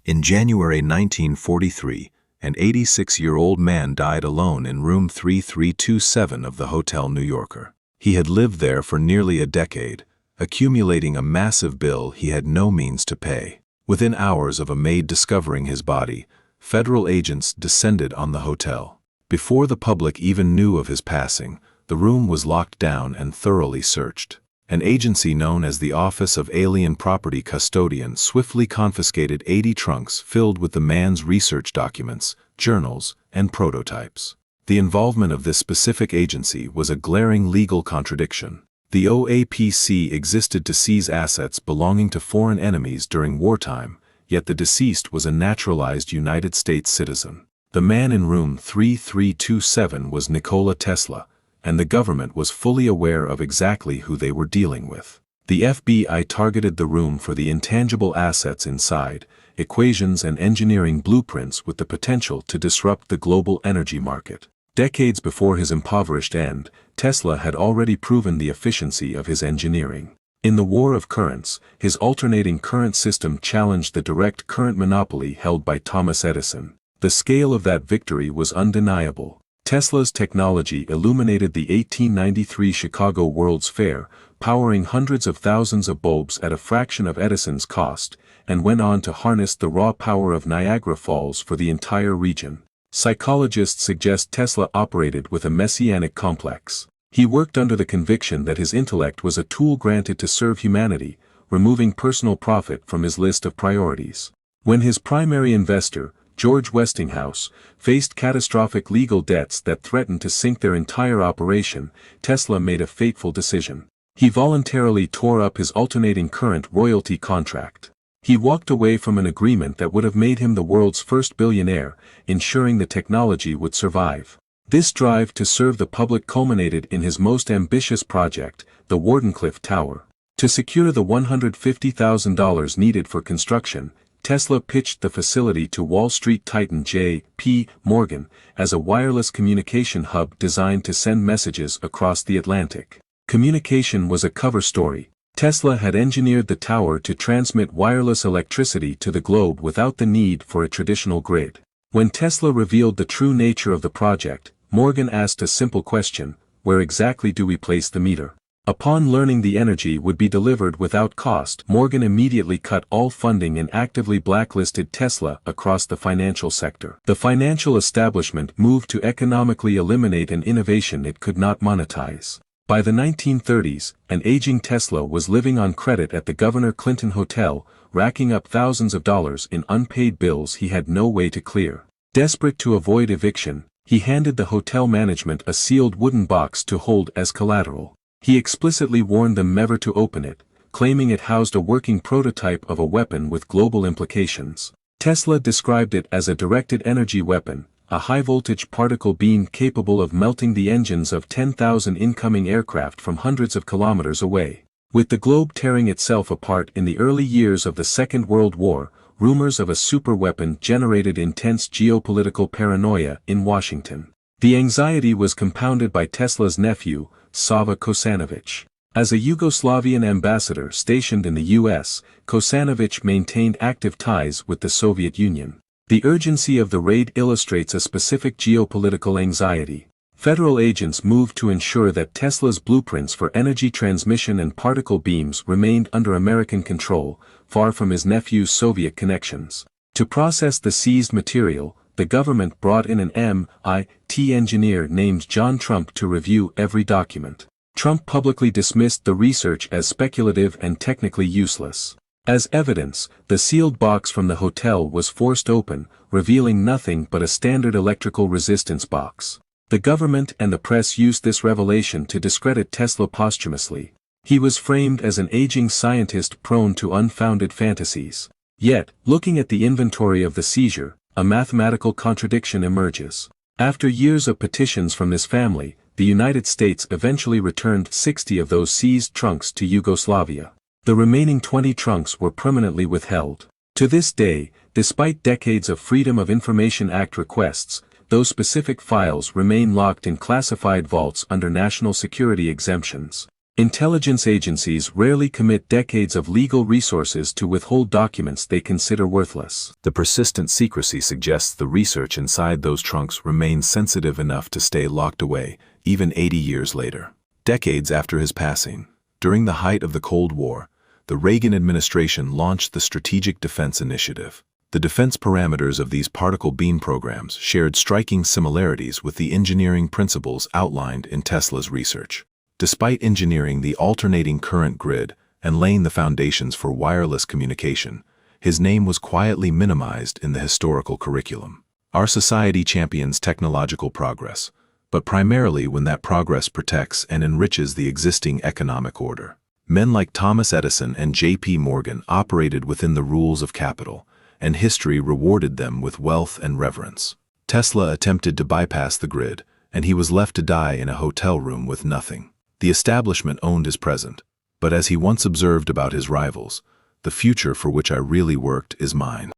In January 1943, an 86-year-old man died alone in room 3327 of the Hotel New Yorker. He had lived there for nearly a decade, accumulating a massive bill he had no means to pay. Within hours of a maid discovering his body, federal agents descended on the hotel. Before the public even knew of his passing, the room was locked down and thoroughly searched. An agency known as the Office of Alien Property Custodian swiftly confiscated 80 trunks filled with the man's research documents, journals, and prototypes. The involvement of this specific agency was a glaring legal contradiction. The OAPC existed to seize assets belonging to foreign enemies during wartime, yet the deceased was a naturalized United States citizen. The man in room 3327 was Nikola Tesla, and the government was fully aware of exactly who they were dealing with. The FBI targeted the room for the intangible assets inside, equations and engineering blueprints with the potential to disrupt the global energy market. Decades before his impoverished end, Tesla had already proven the efficiency of his engineering. In the war of currents, his alternating current system challenged the direct current monopoly held by Thomas Edison. The scale of that victory was undeniable. Tesla's technology illuminated the 1893 Chicago World's Fair, powering hundreds of thousands of bulbs at a fraction of Edison's cost, and went on to harness the raw power of Niagara Falls for the entire region. Psychologists suggest Tesla operated with a messianic complex. He worked under the conviction that his intellect was a tool granted to serve humanity, removing personal profit from his list of priorities. When his primary investor, George Westinghouse, faced catastrophic legal debts that threatened to sink their entire operation, Tesla made a fateful decision. He voluntarily tore up his alternating current royalty contract. He walked away from an agreement that would have made him the world's first billionaire, ensuring the technology would survive. This drive to serve the public culminated in his most ambitious project, the Wardenclyffe Tower. To secure the $150,000 needed for construction, Tesla pitched the facility to Wall Street titan J.P. Morgan as a wireless communication hub designed to send messages across the Atlantic. Communication was a cover story. Tesla had engineered the tower to transmit wireless electricity to the globe without the need for a traditional grid. When Tesla revealed the true nature of the project, Morgan asked a simple question: where exactly do we place the meter? Upon learning the energy would be delivered without cost, Morgan immediately cut all funding and actively blacklisted Tesla across the financial sector. The financial establishment moved to economically eliminate an innovation it could not monetize. By the 1930s, an aging Tesla was living on credit at the Governor Clinton Hotel, racking up thousands of dollars in unpaid bills he had no way to clear. Desperate to avoid eviction, he handed the hotel management a sealed wooden box to hold as collateral. He explicitly warned them never to open it, claiming it housed a working prototype of a weapon with global implications. Tesla described it as a directed energy weapon, a high-voltage particle beam capable of melting the engines of 10,000 incoming aircraft from hundreds of kilometers away. With the globe tearing itself apart in the early years of the Second World War, rumors of a superweapon generated intense geopolitical paranoia in Washington. The anxiety was compounded by Tesla's nephew, Sava Kosanovich. As a Yugoslavian ambassador stationed in the U.S., Kosanovich maintained active ties with the Soviet Union. The urgency of the raid illustrates a specific geopolitical anxiety. Federal agents moved to ensure that Tesla's blueprints for energy transmission and particle beams remained under American control, far from his nephew's Soviet connections. To process the seized material, the government brought in an MIT engineer named John Trump to review every document. Trump publicly dismissed the research as speculative and technically useless. As evidence, the sealed box from the hotel was forced open, revealing nothing but a standard electrical resistance box. The government and the press used this revelation to discredit Tesla posthumously. He was framed as an aging scientist prone to unfounded fantasies. Yet, looking at the inventory of the seizure, a mathematical contradiction emerges. After years of petitions from this family, the United States eventually returned 60 of those seized trunks to Yugoslavia. The remaining 20 trunks were permanently withheld. To this day, despite decades of Freedom of Information Act requests, those specific files remain locked in classified vaults under national security exemptions. Intelligence agencies rarely commit decades of legal resources to withhold documents they consider worthless. The persistent secrecy suggests the research inside those trunks remains sensitive enough to stay locked away, even 80 years later. Decades after his passing, during the height of the Cold War, the Reagan administration launched the Strategic Defense Initiative. The defense parameters of these particle beam programs shared striking similarities with the engineering principles outlined in Tesla's research. Despite engineering the alternating current grid and laying the foundations for wireless communication, his name was quietly minimized in the historical curriculum. Our society champions technological progress, but primarily when that progress protects and enriches the existing economic order. Men like Thomas Edison and J.P. Morgan operated within the rules of capital, and history rewarded them with wealth and reverence. Tesla attempted to bypass the grid, and he was left to die in a hotel room with nothing. The establishment owned his present, but as he once observed about his rivals, the future for which I really worked is mine.